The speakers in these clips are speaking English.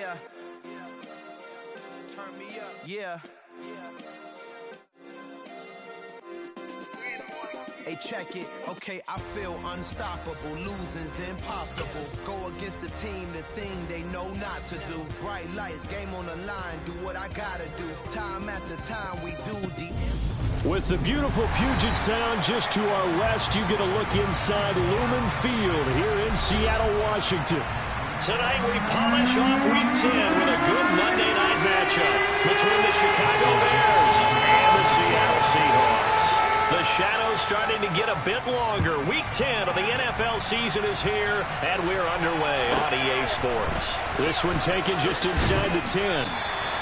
Yeah. Turn me up. Yeah. Hey, check it. Okay, I feel unstoppable. Losing's impossible. Go against the team, the thing they know not to do. Bright lights, game on the line. Do what I gotta do. Time after time, we do the... With the beautiful Puget Sound just to our west, you get a look inside Lumen Field here in Seattle, Washington. Tonight we polish off Week 10 with a good Monday night matchup between the Chicago Bears and the Seattle Seahawks. The shadow's starting to get a bit longer. Week 10 of the NFL season is here, and we're underway on EA Sports. This one taken just inside the 10.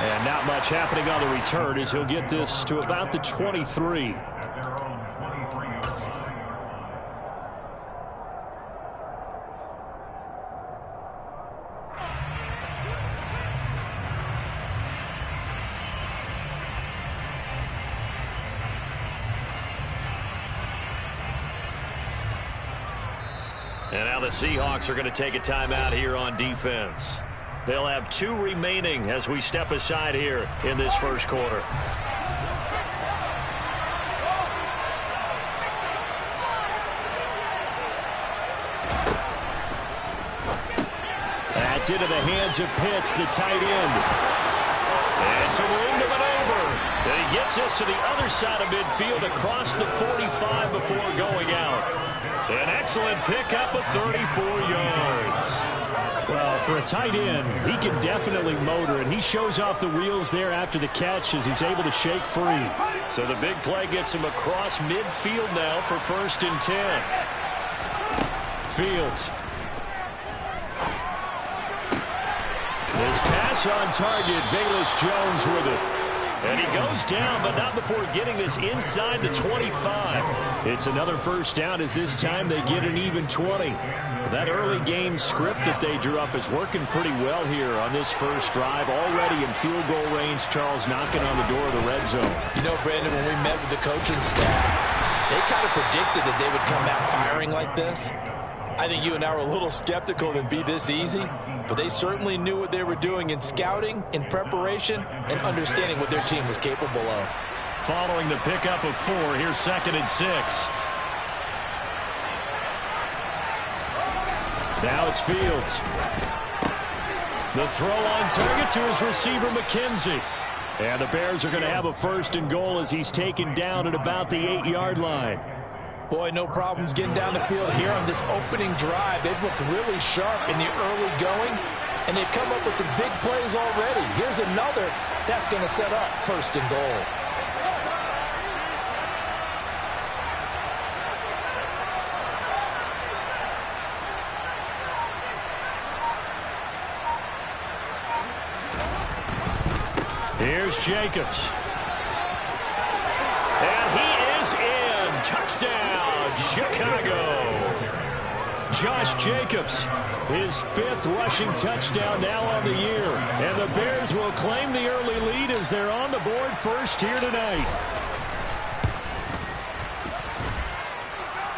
And not much happening on the return as he'll get this to about the 23. And now the Seahawks are going to take a timeout here on defense. They'll have 2 remaining as we step aside here in this first quarter. That's into the hands of Pitts, the tight end. And some room to maneuver. And he gets this to the other side of midfield across the 45 before going out. An excellent pickup of 34 yards. Well, for a tight end, he can definitely motor, and he shows off the wheels there after the catch as he's able to shake free. So the big play gets him across midfield now for 1st and 10. Fields. His pass on target, Velus Jones with it. And he goes down, but not before getting this inside the 25. It's another first down as this time they get an even 20. That early game script that they drew up is working pretty well here on this first drive. Already in field goal range, Charles knocking on the door of the red zone. You know, Brandon, when we met with the coaching staff, they kind of predicted that they would come out firing like this. I think you and I were a little skeptical that it'd be this easy, but they certainly knew what they were doing in scouting, in preparation, and understanding what their team was capable of. Following the pickup of 4, here's 2nd and 6. Now it's Fields. The throw on target to his receiver, McKenzie. And the Bears are going to have a 1st and goal as he's taken down at about the 8-yard line. Boy, no problems getting down the field here on this opening drive. They've looked really sharp in the early going, and they've come up with some big plays already. Here's another. That's going to set up 1st and goal. Here's Jacobs. And he is in. Touchdown, Chicago. Josh Jacobs, his 5th rushing touchdown now on the year. And the Bears will claim the early lead as they're on the board first here tonight.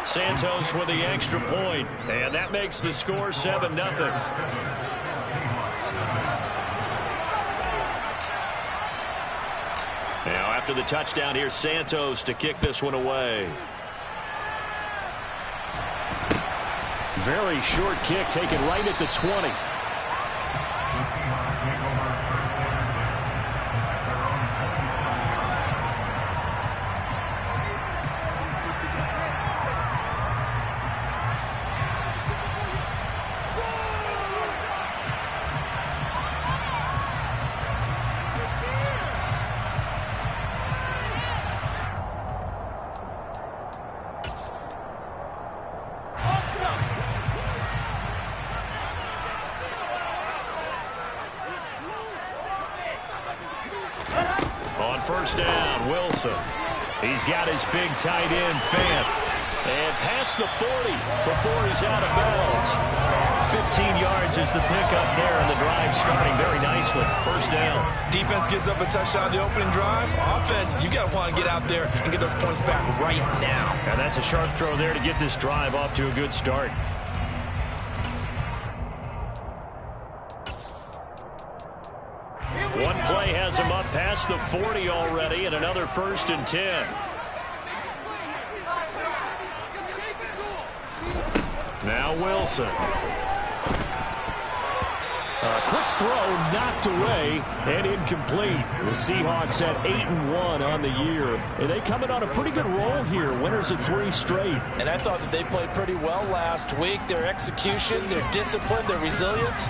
Santos with the extra point. And that makes the score 7-0. Now after the touchdown, here's Santos to kick this one away. Very short kick taken right at the 20. On 1st down, Wilson. He's got his big tight end, Fant. And past the 40 before he's out of bounds. 15 yards is the pickup there, and the drive starting very nicely. 1st down. Defense gives up a touchdown on the opening drive. Offense, you got to want to get out there and get those points back right now. And that's a sharp throw there to get this drive off to a good start. them up past the 40 already and another 1st and 10. Now Wilson. A quick throw knocked away and incomplete. The Seahawks at 8-1 on the year. And they come in on a pretty good roll here. Winners of 3 straight. And I thought that they played pretty well last week. Their execution, their discipline, their resilience,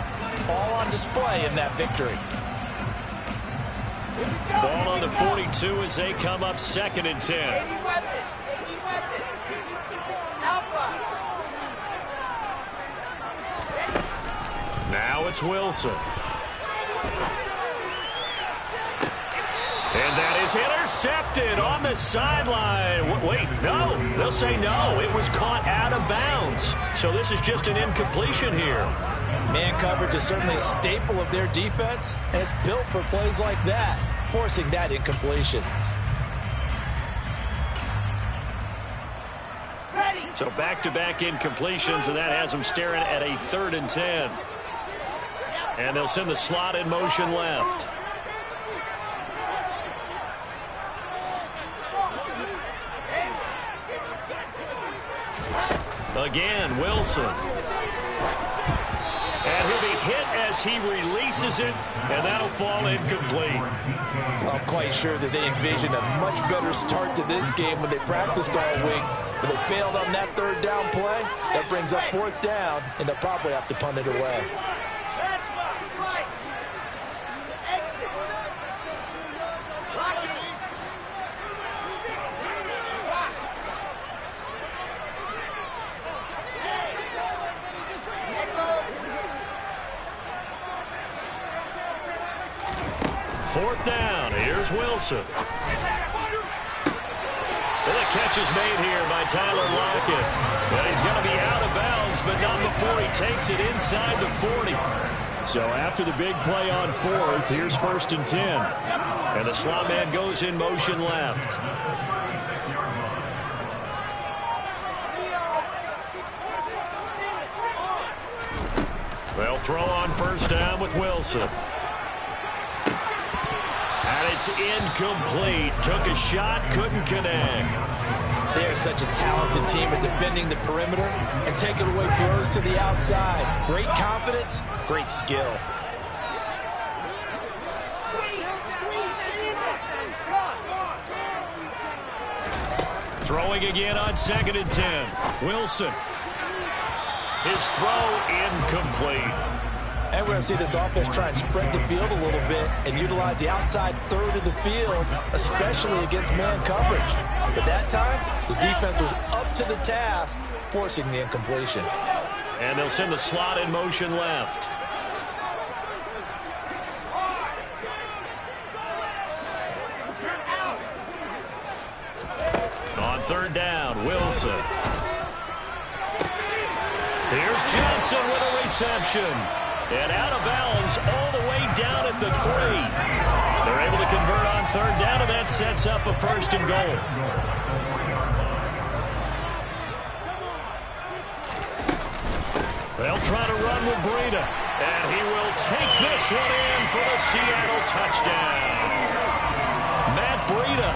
all on display in that victory. Ball on the 42 as they come up 2nd and 10. Now it's Wilson. And that is intercepted on the sideline. Wait, no. They'll say no. It was caught out of bounds. So this is just an incompletion here. Man coverage is certainly a staple of their defense, and it's built for plays like that, forcing that incompletion. So back-to-back incompletions, and that has them staring at a 3rd and 10. And they'll send the slot in motion left. Again, Wilson. And he'll be hit as he releases it, and that'll fall incomplete. I'm quite sure that they envisioned a much better start to this game when they practiced all week. But they failed on that 3rd down play. That brings up 4th down, and they'll probably have to punt it away. Fourth down. Here's Wilson. And the catch is made here by Tyler Lockett. Well, he's going to be out of bounds, but not before he takes it inside the 40. So after the big play on 4th, here's 1st and 10. And the slot man goes in motion left. They'll throw on 1st down with Wilson. And it's incomplete. Took a shot, couldn't connect. They're such a talented team at defending the perimeter and taking away throws to the outside. Great confidence, great skill. Throwing again on 2nd and 10. Wilson. His throw incomplete. And we're going to see this offense try and spread the field a little bit and utilize the outside 3rd of the field, especially against man coverage. But that time, the defense was up to the task, forcing the incompletion. And they'll send the slot in motion left. On 3rd down, Wilson. Here's Johnson with a reception. And out of bounds all the way down at the 3. They're able to convert on 3rd down, and that sets up a 1st and goal. They'll try to run with Breida. And he will take this one in for the Seattle touchdown. Matt Breida.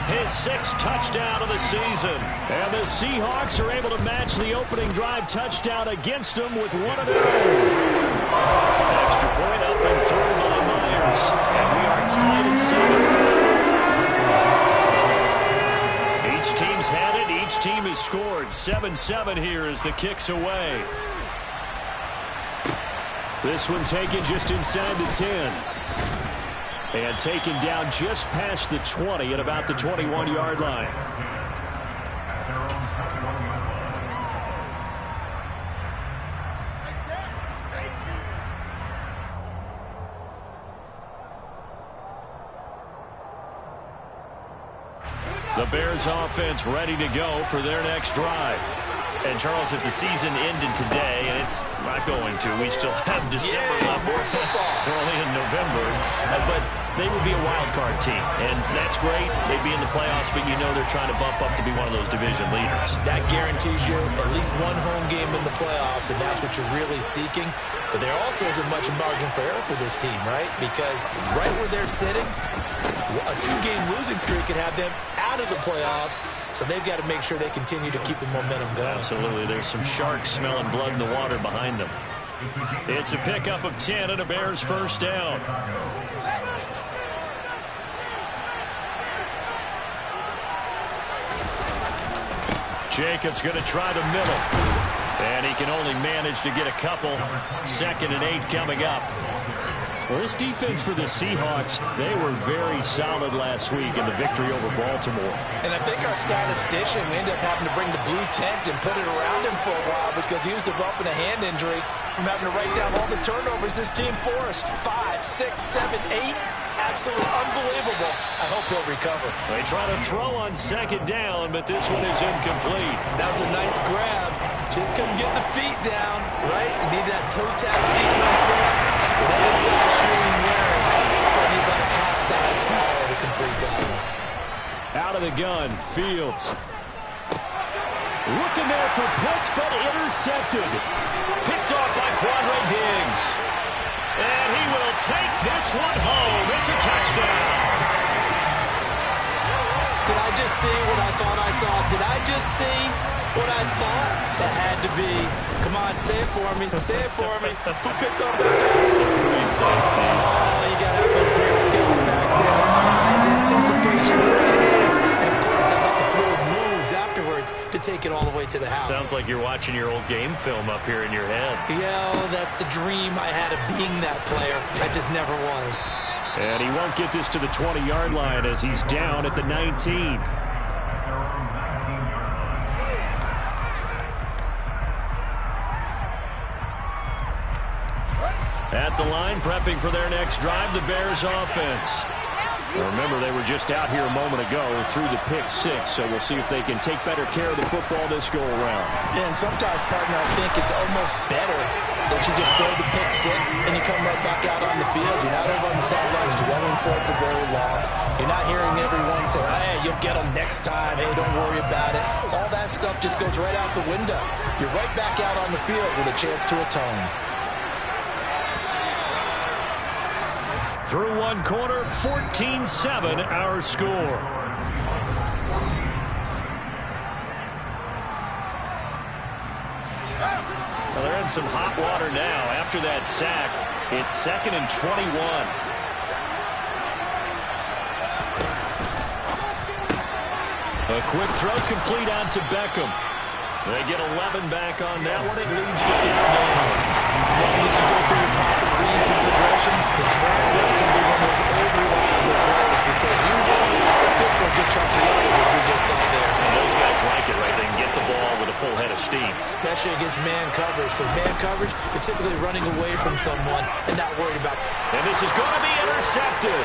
His 6th touchdown of the season. And the Seahawks are able to match the opening drive touchdown against them with one of their own. Extra point up and through by Myers. And we are tied at 7. Each team's had it. Each team has scored. 7-7 here as the kick's away. This one taken just inside the 10. And taken down just past the 20 at about the 21-yard line. The Bears offense ready to go for their next drive. And, Charles, if the season ended today, and it's not going to, we still have December left. We're only in November. But they would be a wild card team. And that's great. They'd be in the playoffs, but you know they're trying to bump up to be one of those division leaders. That guarantees you at least one home game in the playoffs, and that's what you're really seeking. But there also isn't much margin for error for this team, right? Because right where they're sitting, a 2-game losing streak could have them out of the playoffs, so they've got to make sure they continue to keep the momentum going. Absolutely. There's some sharks smelling blood in the water behind them. It's a pickup of 10 and a Bears first down. Jacobs going to try the middle. And he can only manage to get a couple. 2nd and 8 coming up. Well, this defense for the Seahawks, they were very solid last week in the victory over Baltimore. And I think our statistician, we ended up having to bring the blue tent and put it around him for a while because he was developing a hand injury from having to write down all the turnovers this team forced. 5, 6, 7, 8. Absolutely unbelievable. I hope he'll recover. They try to throw on 2nd down, but this one is incomplete. That was a nice grab. Just couldn't get the feet down, right? You need that toe tap sequence there. Whatever size shoe he's wearing, probably need about a half size smaller to complete that one. Out of the gun, Fields. Looking there for Pitts, but intercepted. Picked off by Quandre Diggs. And he will take this one home. It's a touchdown. Did I just see what I thought I saw? Did I just see what I thought? That had to be. Come on, say it for me. Say it for me. Who picked up that pass? Free safety. Oh, you got to have those great skills back there. Eyes, anticipation, great hands. And, of course, how about the fluid moves afterwards to take it all the way to the house. Sounds like you're watching your old game film up here in your head. Yeah, that's the dream I had of being that player. I just never was. And he won't get this to the 20-yard line as he's down at the 19. At the line, prepping for their next drive, the Bears offense. Remember, they were just out here a moment ago through the pick 6, so we'll see if they can take better care of the football this go-around. Yeah, and sometimes, partner, I think it's almost better that you just throw the pick 6 and you come right back out on the field. You're not over on the sidelines dwelling for it for very long. You're not hearing everyone say, hey, you'll get them next time. Hey, don't worry about it. All that stuff just goes right out the window. You're right back out on the field with a chance to atone. Through one quarter, 14-7 our score. Well, they're in some hot water now. After that sack, it's 2nd and 21. A quick throw complete out to Beckham. They get 11 back on that one. It leads to 3rd down. As long as you go through your proper reads and progressions, the drag route can be one of those over-reliable plays because usually it's good for a good chunk of yardage, as we just saw there. And those guys like it, right? They can get the ball with a full head of steam. Especially against man coverage. For man coverage, you're typically running away from someone and not worried about it. And this is going to be intercepted.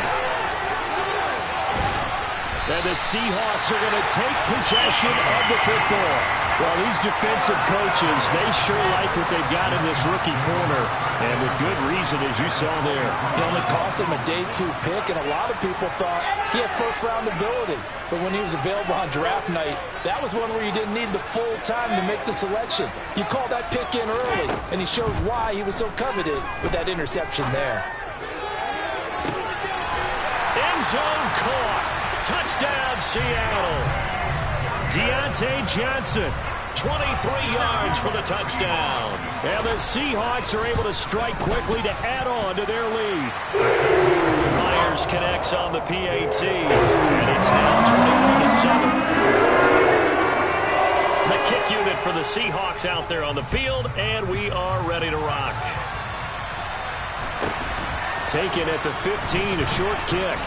And the Seahawks are going to take possession of the football. Well, these defensive coaches, they sure like what they've got in this rookie corner. And with good reason, as you saw there. It only cost him a day 2 pick, and a lot of people thought he had first-round ability. But when he was available on draft night, that was one where you didn't need the full time to make the selection. You called that pick in early, and he showed why he was so coveted with that interception there. End zone caught. Touchdown, Seattle. Deontay Johnson, 23 yards for the touchdown. And the Seahawks are able to strike quickly to add on to their lead. Myers connects on the PAT, and it's now 21-7. The kick unit for the Seahawks out there on the field, and we are ready to rock. Taken at the 15, a short kick.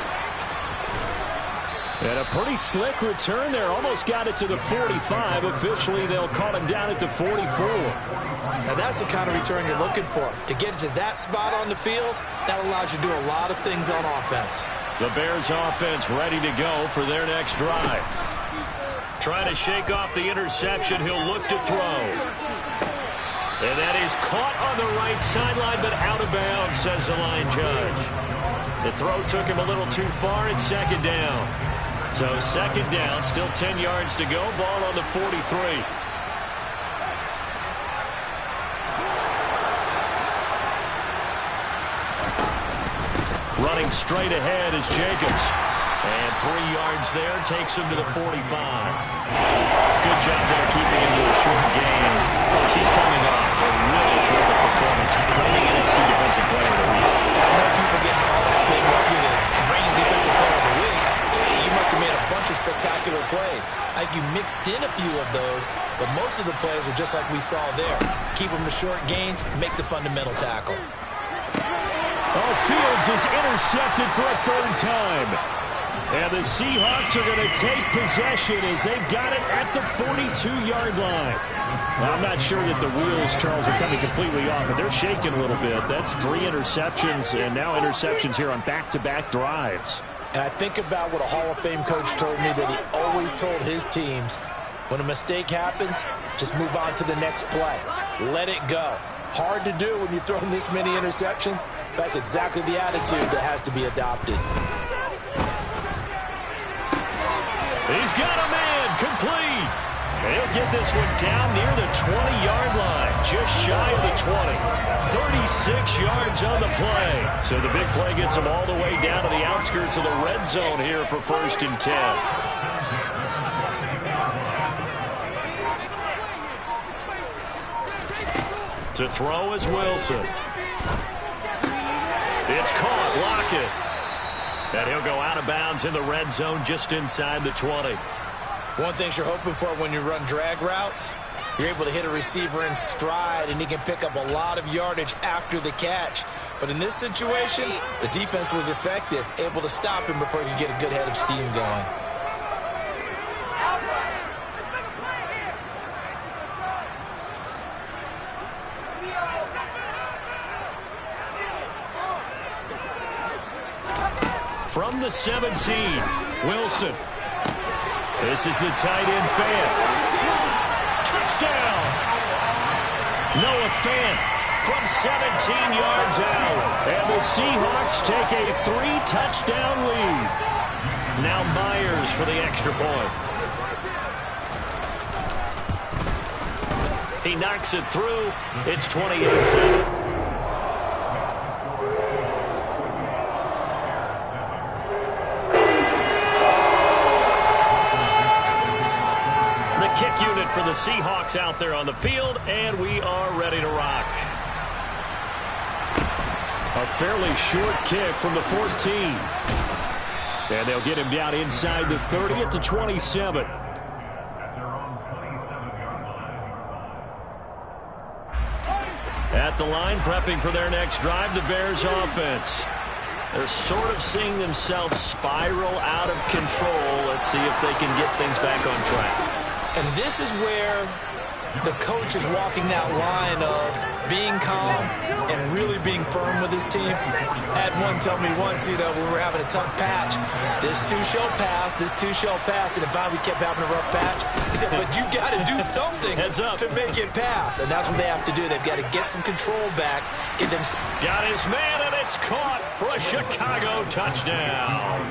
And a pretty slick return there. Almost got it to the 45. Officially, they'll call him down at the 44. Now, that's the kind of return you're looking for. To get it to that spot on the field, that allows you to do a lot of things on offense. The Bears offense ready to go for their next drive. Trying to shake off the interception. He'll look to throw. And that is caught on the right sideline, but out of bounds, says the line judge. The throw took him a little too far. It's second down. So second down, still 10 yards to go. Ball on the 43. Running straight ahead is Jacobs. And 3 yards there takes him to the 45. Good job there keeping him to a short gain. Of course, he's coming off a really terrific performance. Reigning NFC Defensive Player of the Week. I know people get caught up in what you're the reigning Defensive Player of the Week. You must have made a bunch of spectacular plays. I think you mixed in a few of those, but most of the plays are just like we saw there. Keep them to short gains, make the fundamental tackle. Oh, Fields is intercepted for a third time. And the Seahawks are going to take possession as they've got it at the 42-yard line. Well, I'm not sure that the wheels, Charles, are coming completely off, but they're shaking a little bit. That's 3 interceptions, and now interceptions here on back-to-back drives. And I think about what a Hall of Fame coach told me that he always told his teams, when a mistake happens, just move on to the next play. Let it go. Hard to do when you've thrown this many interceptions. That's exactly the attitude that has to be adopted. He's got a man, complete. He'll get this one down near the 20-yard line, just shy of the 20. 36 yards on the play. So the big play gets him all the way down to the outskirts of the red zone here for 1st and 10. To throw is Wilson. It's caught, Lockett. And he'll go out of bounds in the red zone just inside the 20. One thing you're hoping for when you run drag routes, you're able to hit a receiver in stride, and he can pick up a lot of yardage after the catch. But in this situation, the defense was effective, able to stop him before he could get a good head of steam going. From the 17, Wilson. This is the tight end Fant. Touchdown! Noah Fant from 17 yards out. And the Seahawks take a 3-touchdown lead. Now Myers for the extra point. He knocks it through. It's 28-7. Kick unit for the Seahawks out there on the field, and we are ready to rock. A fairly short kick from the 14. And they'll get him down inside the 30 at the 27. At the line, prepping for their next drive, the Bears offense. They're sort of seeing themselves spiral out of control. Let's see if they can get things back on track. And this is where the coach is walking that line of being calm and really being firm with his team. I had one tell me once, when we were having a tough patch, this too shall pass, this too shall pass, and if we kept having a rough patch, he said, but you got to do something to make it pass. And that's what they have to do. They've got to get some control back. Got his man, and it's caught for a Chicago touchdown.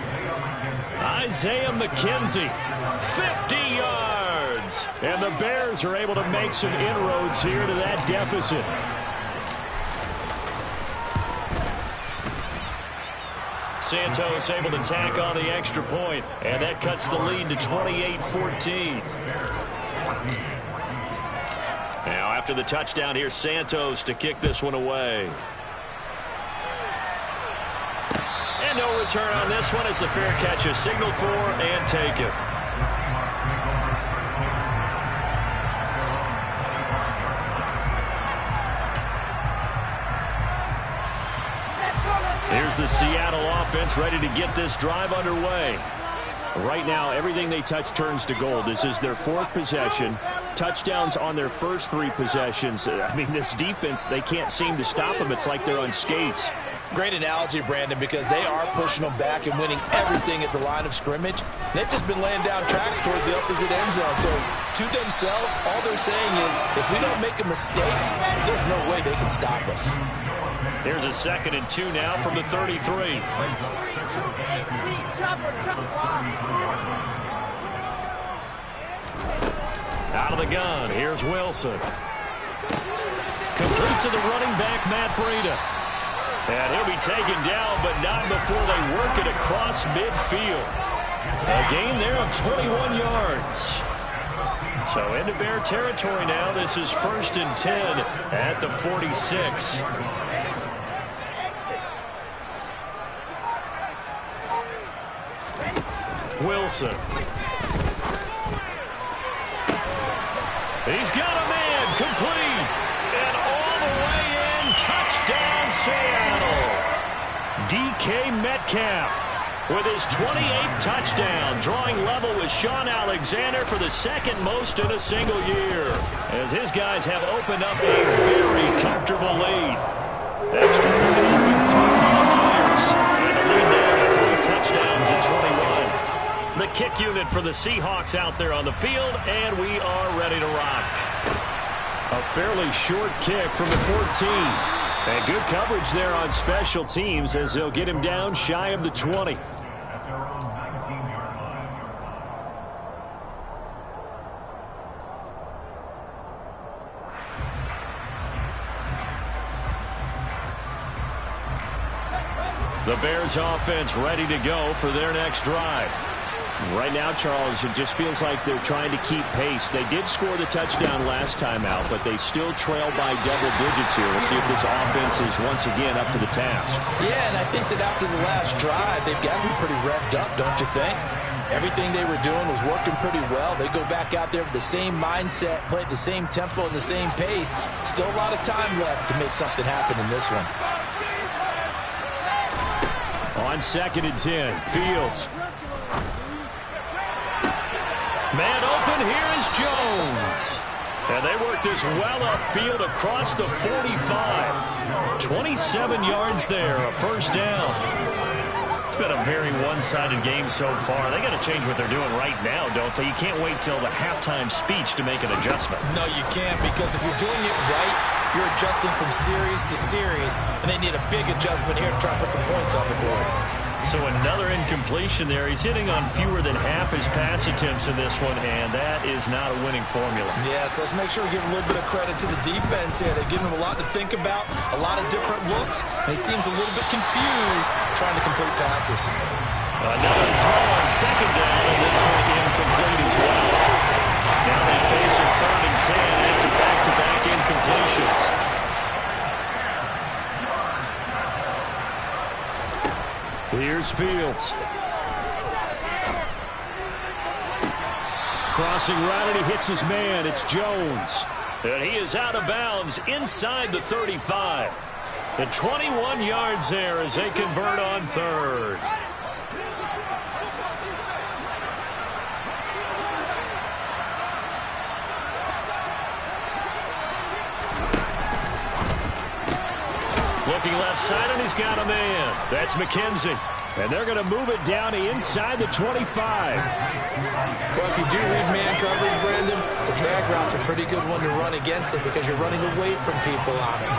Isaiah McKenzie, 50 yards. And the Bears are able to make some inroads here to that deficit. Santos able to tack on the extra point, and that cuts the lead to 28-14. Now after the touchdown, here's Santos to kick this one away. And no return on this one as the fair catch is signaled for and taken. Here's the Seattle offense ready to get this drive underway. Right now, everything they touch turns to gold. This is their 4th possession. Touchdowns on their first 3 possessions. I mean, this defense, they can't seem to stop them. It's like they're on skates. Great analogy, Brandon, because they are pushing them back and winning everything at the line of scrimmage. They've just been laying down tracks towards the opposite end zone. So to themselves, all they're saying is, if we don't make a mistake, there's no way they can stop us. Here's a 2nd and 2 now from the 33. Out of the gun, here's Wilson. Complete to the running back, Matt Breida. And he'll be taken down, but not before they work it across midfield. A gain there of 21 yards. So into Bear territory now. This is 1st and 10 at the 46. Wilson. He's got a man, complete. And all the way in, touchdown Seattle. DK Metcalf with his 28th touchdown, drawing level with Sean Alexander for the 2nd most in a single year, as his guys have opened up a very comfortable lead. Extra point open for Myers, and the lead now 3 touchdowns and 21. The kick unit for the Seahawks out there on the field, and we are ready to rock. A fairly short kick from the 14. And good coverage there on special teams as they'll get him down shy of the 20. The Bears offense ready to go for their next drive. Right now, Charles, it just feels like they're trying to keep pace. They did score the touchdown last time out, but they still trail by double digits here. We'll see if this offense is once again up to the task. Yeah, and I think that after the last drive, they've got to be pretty revved up, don't you think? Everything they were doing was working pretty well. They go back out there with the same mindset, play at the same tempo and the same pace. Still a lot of time left to make something happen in this one. On 2nd and 10, Fields. Man open, here is Jones. And they work this well upfield across the 45. 27 yards there, a 1st down. It's been a very one-sided game so far. They got to change what they're doing right now, don't they? You can't wait till the halftime speech to make an adjustment. No, you can't, because if you're doing it right, you're adjusting from series to series, and they need a big adjustment here to try to put some points on the board. So another incompletion there. He's hitting on fewer than half his pass attempts in this one, and that is not a winning formula. Yeah, so let's make sure we give a little bit of credit to the defense here. They've given him a lot to think about, a lot of different looks, and he seems a little bit confused trying to complete passes. Another throw on 2nd down, and this one incomplete as well. Now they face a 3rd and 10 after back-to-back incompletions. Here's Fields. Crossing right, and he hits his man. It's Jones. And he is out of bounds inside the 35. And 21 yards there as they convert on 3rd. Looking left side, and he's got a man. That's McKenzie. And they're going to move it down to inside the 25. Well, if you do read man coverage, Brandon, the drag route's a pretty good one to run against it because you're running away from people on it.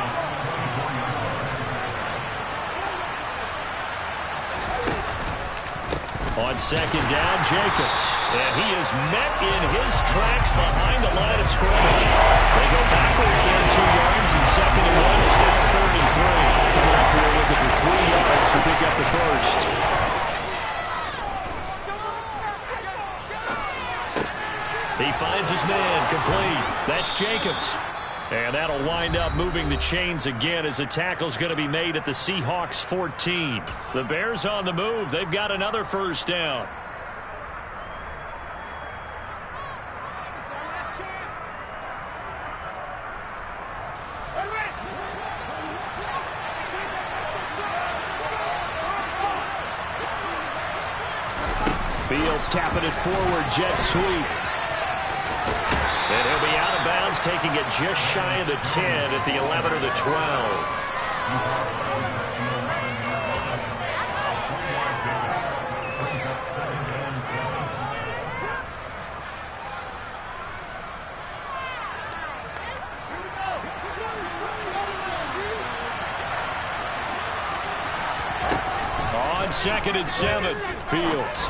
On 2nd down, Jacobs. And he is met in his tracks behind the line of scrimmage. They go backwards there 2 yards, and 2nd and 1 is now 3rd and 3. Coming up here looking for 3 yards to pick up the 1st. He finds his man, complete. That's Jacobs. And that'll wind up moving the chains again as the tackle's going to be made at the Seahawks 14. The Bears on the move. They've got another 1st down. Fields tapping it forward, jet sweep. And he'll be out of bounds, taking it just shy of the 10 at the 11 or the 12. 2nd and 7. Fields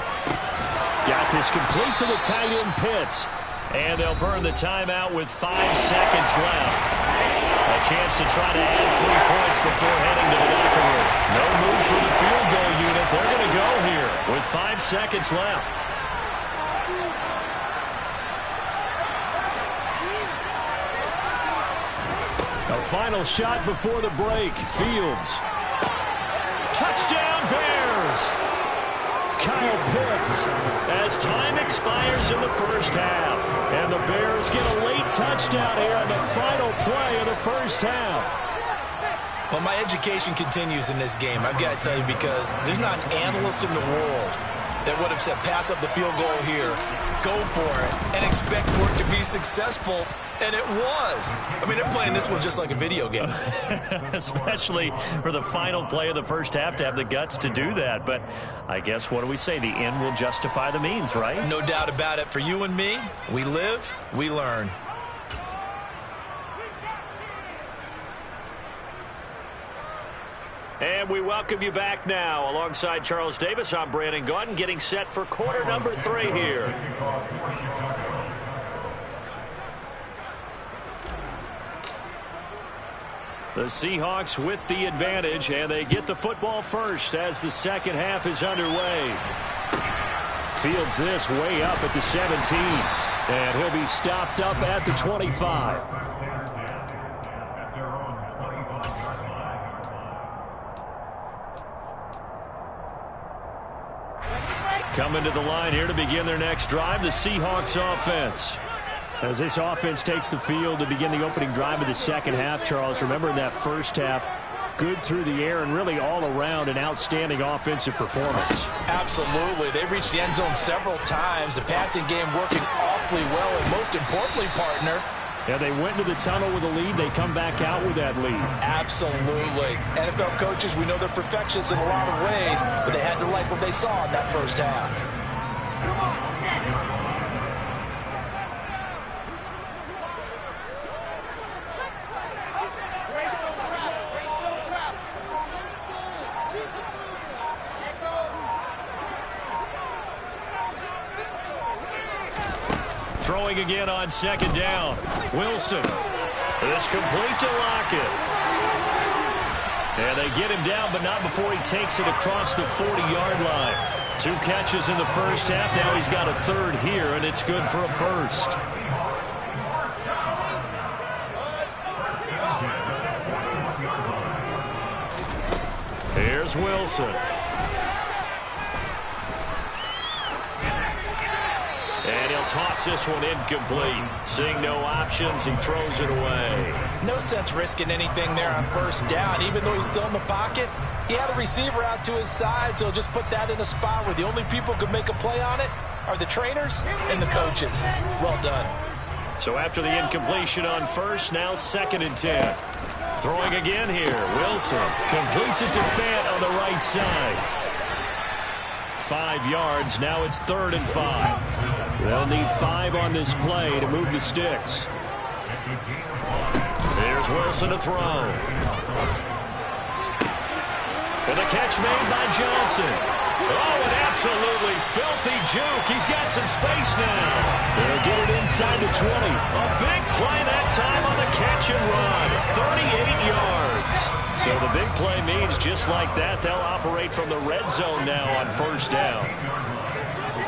got this complete to the tight end Pitts. And they'll burn the timeout with 5 seconds left. A chance to try to add 3 points before heading to the locker room. No move for the field goal unit. They're going to go here with 5 seconds left. A final shot before the break. Fields. Touchdown Bears! Kyle Pitts as time expires in the first half. And the Bears get a late touchdown here on the final play of the first half. Well, my education continues in this game, I've got to tell you, because there's not an analyst in the world that would have said pass up the field goal here, go for it, and expect for it to be successful. And it was. I mean, they're playing this one just like a video game. Especially for the final play of the first half to have the guts to do that. But I guess, what do we say? The end will justify the means, right? No doubt about it. For you and me, we live, we learn. And we welcome you back now. Alongside Charles Davis, I'm Brandon Gaudin, getting set for quarter number 3 here. The Seahawks with the advantage, and they get the football first as the second half is underway. Fields this way up at the 17, and he'll be stopped up at the 25. Coming to the line here to begin their next drive, the Seahawks offense. As this offense takes the field to begin the opening drive of the second half, Charles, remember in that first half, good through the air and really all around an outstanding offensive performance. Absolutely. They've reached the end zone several times. The passing game working awfully well, and most importantly, partner, yeah, they went to the tunnel with a lead. They come back out with that lead. Absolutely. NFL coaches, we know they're perfectionists in a lot of ways, but they had to like what they saw in that first half. Come on, set. Throwing again on second down. Wilson. It's complete to Lockett. And they get him down, but not before he takes it across the 40-yard line. 2 catches in the first half. Now he's got a third here, and it's good for a first. Here's Wilson. And he'll toss this one incomplete. Seeing no options, he throws it away. No sense risking anything there on first down. Even though he's still in the pocket, he had a receiver out to his side, so he'll just put that in a spot where the only people who can make a play on it are the trainers and the coaches. Well done. So after the incompletion on first, now 2nd and 10. Throwing again here. Wilson completes it to Fant on the right side. 5 yards. Now it's 3rd and 5. They'll need 5 on this play to move the sticks. Here's Wilson to throw. And the catch made by Johnson. Oh, an absolutely filthy juke. He's got some space now. They'll get it inside the 20. A big play that time on the catch and run. 38 yards. So the big play means just like that, they'll operate from the red zone now on first down.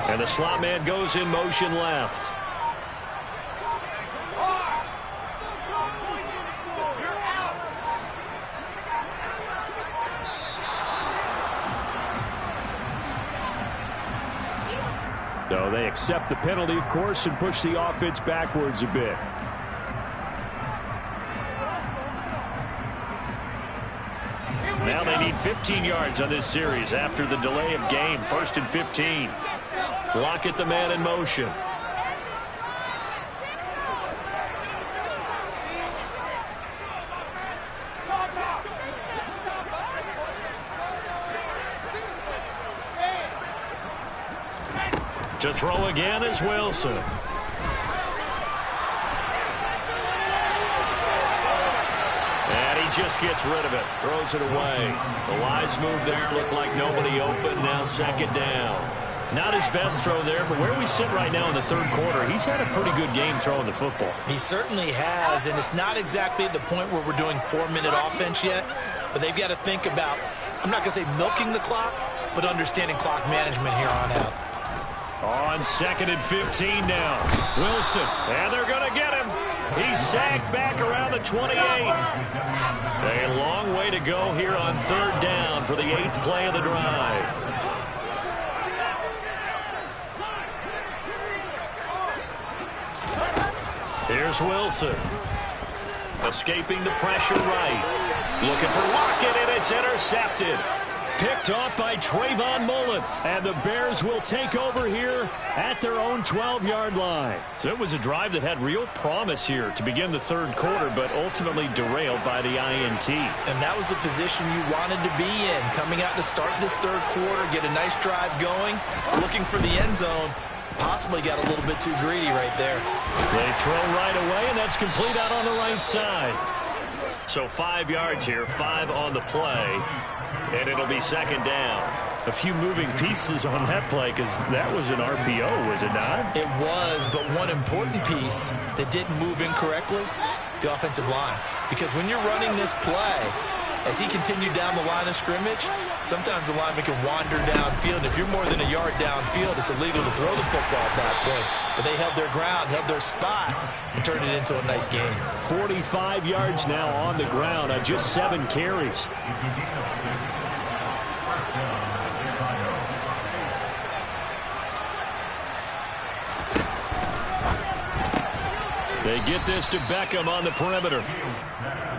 And the slot man goes in motion left. So they accept the penalty, of course, and push the offense backwards a bit. Now they need 15 yards on this series after the delay of game. 1st and 15. Lockett the man in motion. To throw again is Wilson. And he just gets rid of it. Throws it away. The wise move there. Looked like nobody open. Now second down. Not his best throw there, but where we sit right now in the third quarter, he's had a pretty good game throwing the football. He certainly has, and it's not exactly at the point where we're doing 4-minute offense yet, but they've got to think about, I'm not going to say milking the clock, but understanding clock management here on out. On 2nd and 15 now. Wilson, and they're going to get him. He's sacked back around the 28. A long way to go here on 3rd down for the 8th play of the drive. Here's Wilson. Escaping the pressure right. Looking for Lockett, and it's intercepted. Picked off by Trayvon Mullen. And the Bears will take over here at their own 12-yard line. So it was a drive that had real promise here to begin the third quarter, but ultimately derailed by the INT. And that was the position you wanted to be in. Coming out to start this third quarter, get a nice drive going, looking for the end zone. Possibly got a little bit too greedy right there. They throw right away, and that's complete out on the right side. So 5 yards here, 5 on the play, and it'll be second down. A few moving pieces on that play because that was an RPO, was it not? It was, but one important piece that didn't move incorrectly, the offensive line. Because when you're running this play, as he continued down the line of scrimmage, sometimes the lineman can wander downfield. If you're more than a yard downfield, it's illegal to throw the football at that point. But they held their ground, held their spot, and turned it into a nice game. 45 yards now on the ground on just 7 carries. They get this to Beckham on the perimeter.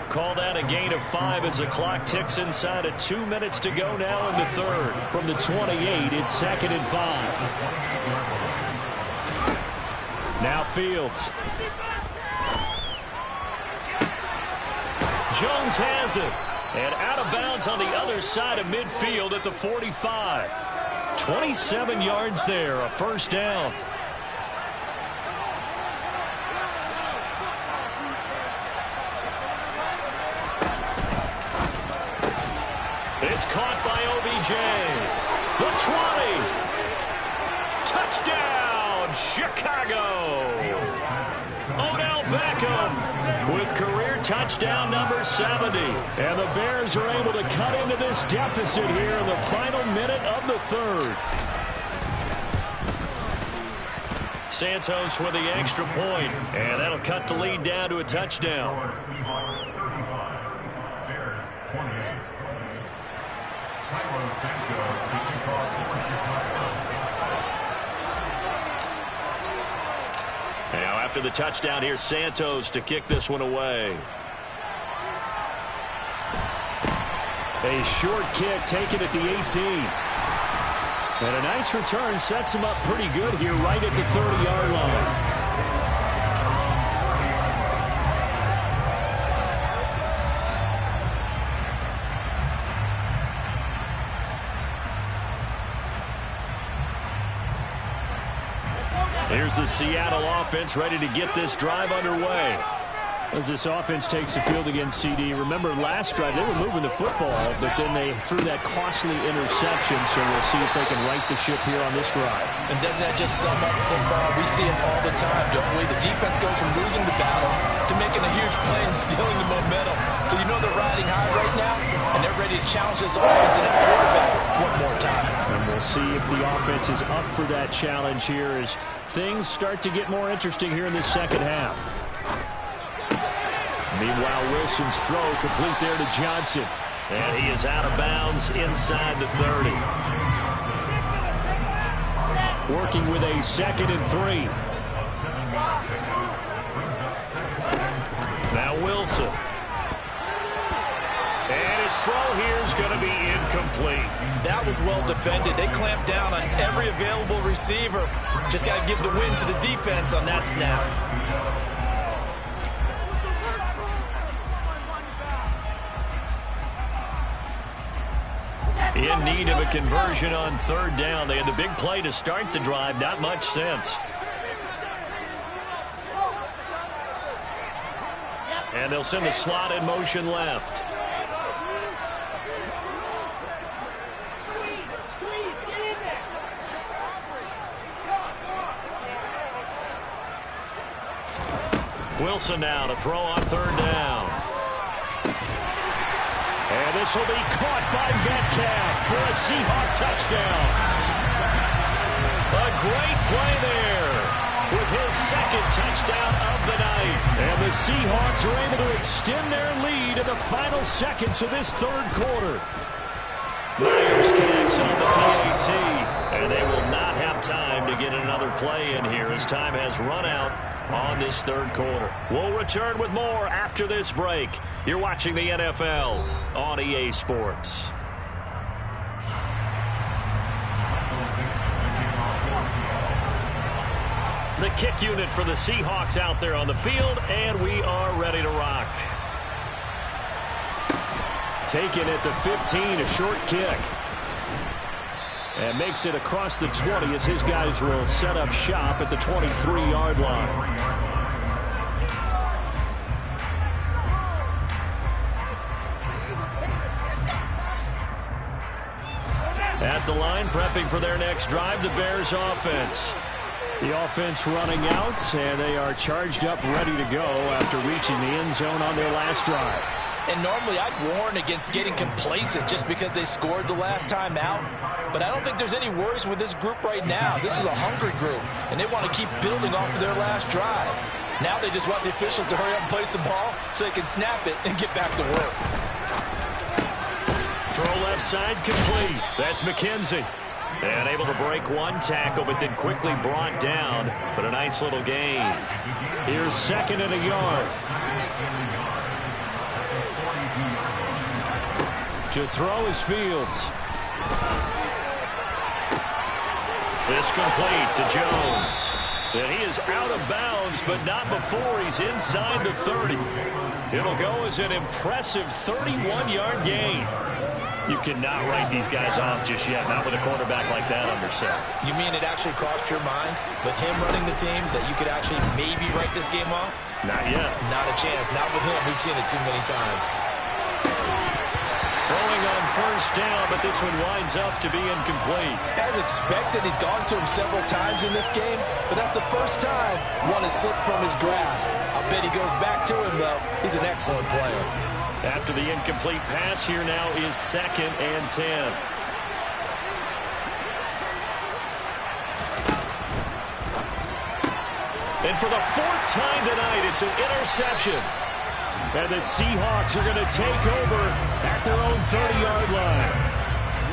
Call that a gain of 5 as the clock ticks inside of 2 minutes to go now in the third. From the 28, it's 2nd and 5. Now Fields. Jones has it. And out of bounds on the other side of midfield at the 45. 27 yards there, a first down. It's caught by OBJ. The 20. Touchdown, Chicago. Odell Beckham with career touchdown number 70. And the Bears are able to cut into this deficit here in the final minute of the third. Santos with the extra point, and that'll cut the lead down to a touchdown. Now after the touchdown, here's Santos to kick this one away. A short kick taken at the 18. And a nice return sets him up pretty good here right at the 30-yard line. Here's the Seattle offense ready to get this drive underway. As this offense takes the field against CD, remember last drive they were moving the football, but then they threw that costly interception, so we'll see if they can right the ship here on this drive. And doesn't that just sum up football? We see it all the time, don't we? The defense goes from losing the battle to making a huge play and stealing the momentum. So you know they're riding high right now, and they're ready to challenge this offense and that quarterback one more time. And we'll see if the offense is up for that challenge here as things start to get more interesting here in the second half. Meanwhile, Wilson's throw complete there to Johnson. And he is out of bounds inside the 30. Working with a 2nd and 3. Now Wilson. And his throw here is going to be incomplete. That was well defended. They clamped down on every available receiver. Just got to give the win to the defense on that snap. In need of a conversion on 3rd down. They had the big play to start the drive. Not much sense. And they'll send the slot in motion left. Wilson now to throw on third down. And this will be caught by Metcalf for a Seahawk touchdown. A great play there with his second touchdown of the night. And the Seahawks are able to extend their lead in the final seconds of this third quarter. Myers connects on the PAT, and they will not have time to get another play in here as time has run out on this third quarter. We'll return with more after this break. You're watching the NFL on EA Sports. The kick unit for the Seahawks out there on the field, and we are ready to rock. Taken at the 15, a short kick. And makes it across the 20 as his guys will set up shop at the 23-yard line. At the line, prepping for their next drive, the Bears offense. The offense running out, and they are charged up, ready to go after reaching the end zone on their last drive. And normally I'd warn against getting complacent just because they scored the last time out. But I don't think there's any worries with this group right now. This is a hungry group, and they want to keep building off of their last drive. Now they just want the officials to hurry up and place the ball so they can snap it and get back to work. Throw left side complete. That's McKenzie. And able to break one tackle, but then quickly brought down. But a nice little gain. Here's second and a yard. To throw is Fields. This complete to Jones. And he is out of bounds, but not before he's inside the 30. It'll go as an impressive 31-yard gain. You cannot write these guys off just yet, not with a quarterback like that under center. You mean it actually crossed your mind with him running the team that you could actually maybe write this game off? Not yet. Not a chance. Not with him. We've seen it too many times. Throwing on first down, but this one winds up to be incomplete. As expected, he's gone to him several times in this game, but that's the first time one has slipped from his grasp. I bet he goes back to him, though. He's an excellent player. After the incomplete pass, here now is second and 10. And for the fourth time tonight, it's an interception. And the Seahawks are going to take over at their own 30-yard line.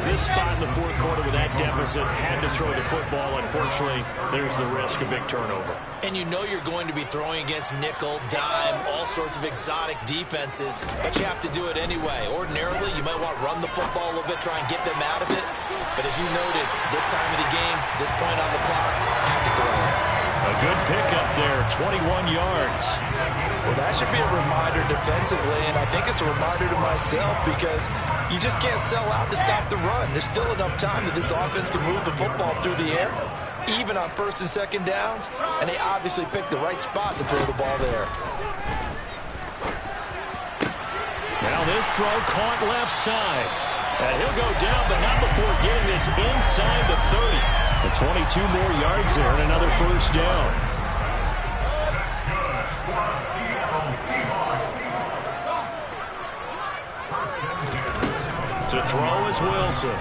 This spot in the fourth quarter with that deficit had to throw the football. Unfortunately, there's the risk of big turnover. And you know you're going to be throwing against nickel, dime, all sorts of exotic defenses, but you have to do it anyway. Ordinarily, you might want to run the football a little bit, try and get them out of it. But as you noted, this time of the game, this point on the clock, you have to throw it. A good pickup there, 21 yards. Well, that should be a reminder defensively, and I think it's a reminder to myself because you just can't sell out to stop the run. There's still enough time that this offense can move the football through the air, even on first and second downs, and they obviously picked the right spot to throw the ball there. Now this throw caught left side. And he'll go down, but not before getting this inside the 30. The 22 more yards there and another first down. To throw is Wilson.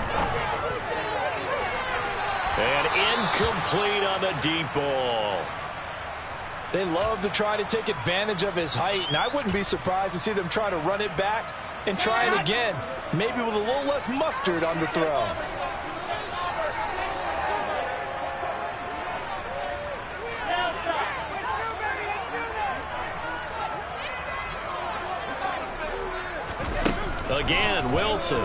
And incomplete on the deep ball. They love to try to take advantage of his height, and I wouldn't be surprised to see them try to run it back and try it again, maybe with a little less mustard on the throw. Again, Wilson.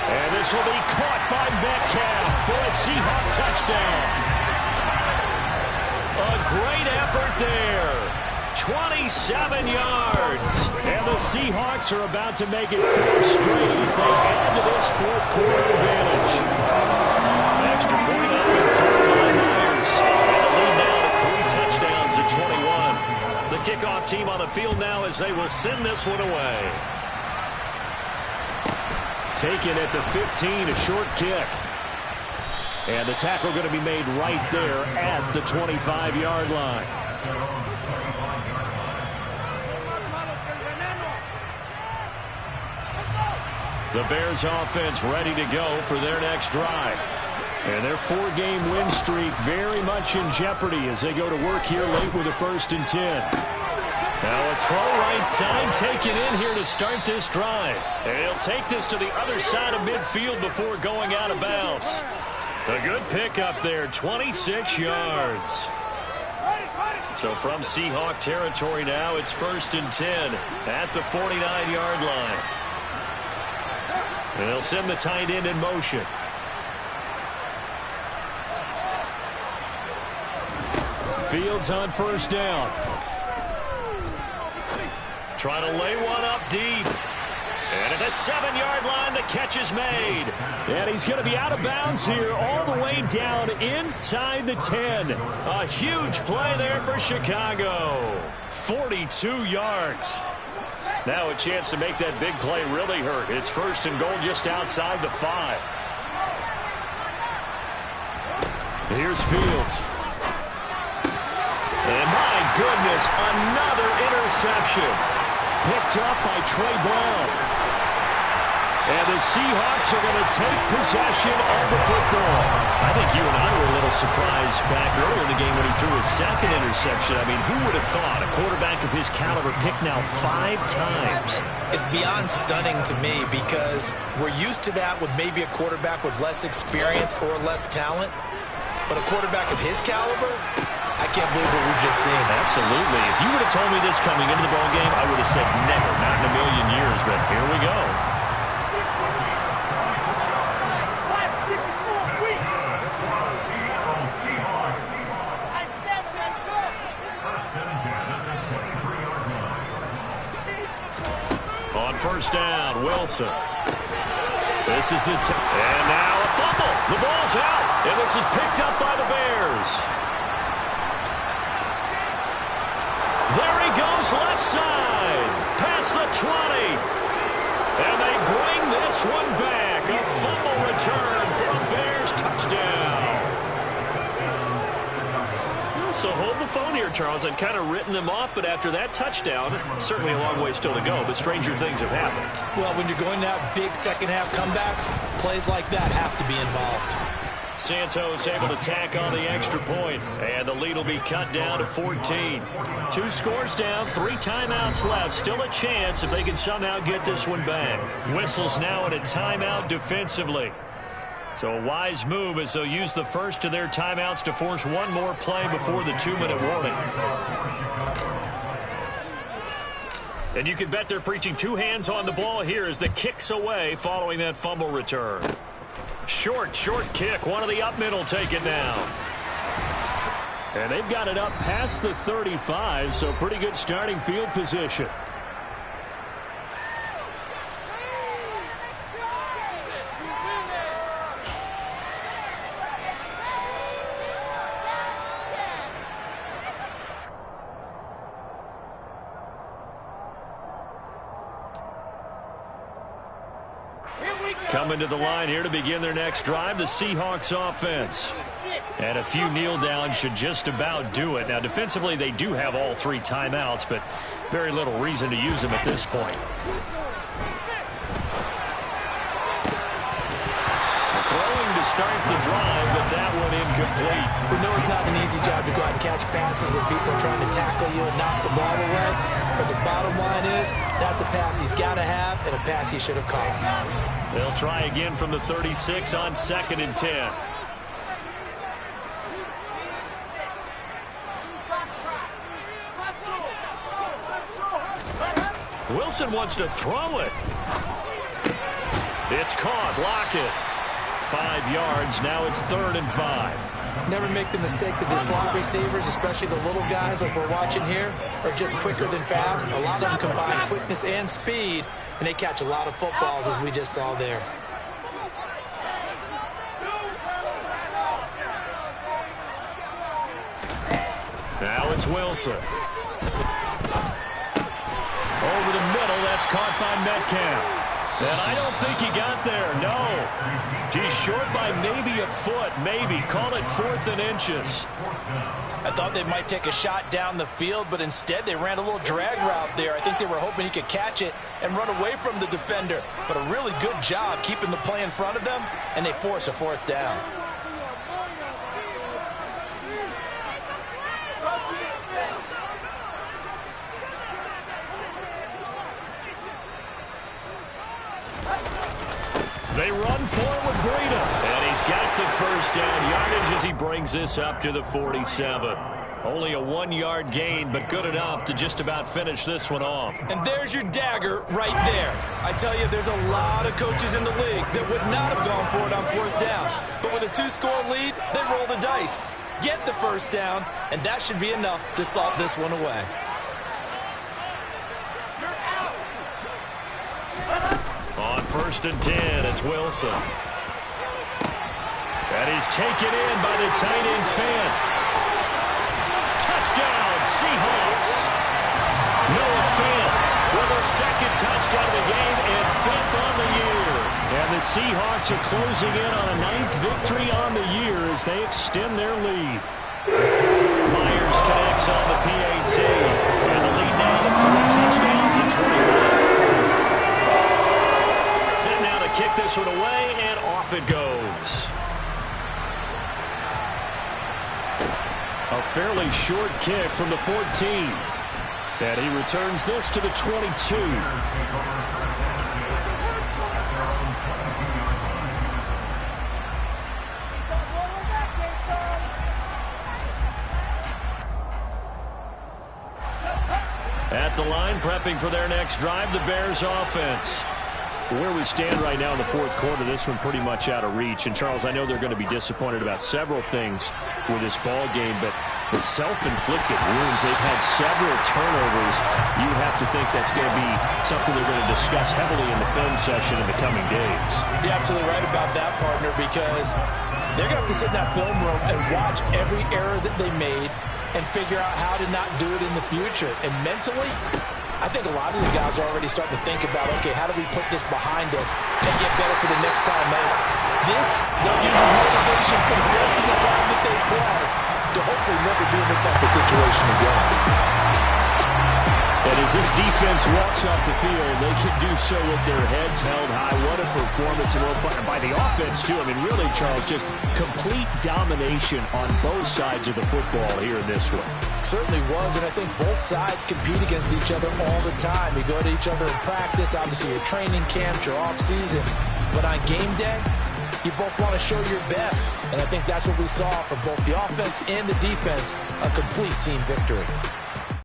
And this will be caught by Metcalf for a Seahawk touchdown. A great effort there. 27 yards. And the Seahawks are about to make it 4 straight as they add to this fourth quarter advantage. Extra point up and through by Myers. And the lead now to 3 touchdowns at 21. The kickoff team on the field now as they will send this one away. Taken at the 15, a short kick. And the tackle going to be made right there at the 25-yard line. The Bears offense ready to go for their next drive. And their 4-game win streak very much in jeopardy as they go to work here late with a 1st and 10. Now a throw right side taken in here to start this drive. And he'll take this to the other side of midfield before going out of bounds. A good pickup there, 26 yards. So from Seahawk territory now, it's 1st and 10 at the 49-yard line. And they'll send the tight end in motion. Fields on 1st down. Trying to lay one up deep. And at the 7-yard line, the catch is made. And he's going to be out of bounds here all the way down inside the 10. A huge play there for Chicago. 42 yards. Now a chance to make that big play really hurt. It's 1st and goal just outside the 5. Here's Fields. And my goodness, another interception. Picked up by Trey Brown. And the Seahawks are going to take possession of the football. I think you and I were a little surprised back earlier in the game when he threw his 2nd interception. I mean, who would have thought a quarterback of his caliber picked now 5 times? It's beyond stunning to me because we're used to that with maybe a quarterback with less experience or less talent. But a quarterback of his caliber, I can't believe what we've just seen. Absolutely. If you would have told me this coming into the ballgame, I would have said never, not in a million years. But here we go. On 1st down, Wilson. This is and now a fumble. The ball's out, and this is picked up by the Bears. There he goes, left side, past the 20. And they bring this one back. A fumble return for a Bears touchdown. So hold the phone here, Charles. I'd kind of written them off, but after that touchdown, certainly a long way still to go, but stranger things have happened. Well, when you're going to have big second-half comebacks, plays like that have to be involved. Santos able to tack on the extra point, and the lead will be cut down to 14. 2 scores down, 3 timeouts left. Still a chance if they can somehow get this one back. Whistles now in a timeout defensively. So a wise move as they'll use the first of their timeouts to force one more play before the 2-minute warning. And you can bet they're preaching 2 hands on the ball here as the kick's away following that fumble return. Short kick. One of the up middle take it down. And they've got it up past the 35, so pretty good starting field position. Coming to the line here to begin their next drive, the Seahawks offense. And a few kneel downs should just about do it. Now, defensively, they do have all 3 timeouts, but very little reason to use them at this point. Throwing to start the drive, but that one incomplete. We know it's not an easy job to go out and catch passes when people are trying to tackle you and knock the ball away. But the bottom line is, that's a pass he's got to have and a pass he should have caught. They'll try again from the 36 on 2nd and 10. Wilson wants to throw it. It's caught. Lockett. 5 yards. Now it's 3rd and 5. Never make the mistake that the slot receivers, especially the little guys like we're watching here, are just quicker than fast. A lot of them combine quickness and speed, and they catch a lot of footballs, as we just saw there. Now it's Wilson. Over the middle, that's caught by Metcalf. And I don't think he got there, no. He's short by maybe a foot, maybe. Call it 4th and inches. I thought they might take a shot down the field, but instead they ran a little drag route there. I think they were hoping he could catch it and run away from the defender. But a really good job keeping the play in front of them, and they force a 4th down. They run forward, Breida. And he's got the first down yardage as he brings this up to the 47. Only a 1-yard gain, but good enough to just about finish this one off. And there's your dagger right there. I tell you, there's a lot of coaches in the league that would not have gone for it on 4th down. But with a 2-score lead, they roll the dice. Get the first down, and that should be enough to salt this one away. On 1st and 10, it's Wilson. And he's taken in by the tight end Fant. Touchdown, Seahawks. Noah Fant with a 2nd touchdown of the game and 5th on the year. And the Seahawks are closing in on a 9th victory on the year as they extend their lead. Myers connects on the PAT. And the lead now to 4 touchdowns and 21. Now to kick this one away, and off it goes. A fairly short kick from the 14. And he returns this to the 22. At the line, prepping for their next drive, the Bears offense. Where we stand right now in the 4th quarter, this one pretty much out of reach. And, Charles, I know they're going to be disappointed about several things with this ball game, but the self-inflicted wounds, they've had several turnovers. You have to think that's going to be something they're going to discuss heavily in the film session in the coming days. You're absolutely right about that, partner, because they're going to have to sit in that film room and watch every error that they made and figure out how to not do it in the future. And mentally, I think a lot of the guys are already starting to think about, okay, how do we put this behind us and get better for the next time out? This, they'll use as motivation for the rest of the time that they play to hopefully never be in this type of situation again. And as this defense walks off the field, they can do so with their heads held high. What a performance, and by the offense, too. I mean, really, Charles, just complete domination on both sides of the football here in this one. Certainly was, and I think both sides compete against each other all the time. You go to each other in practice, obviously your training camps, your off-season. But on game day, you both want to show your best. And I think that's what we saw from both the offense and the defense, a complete team victory.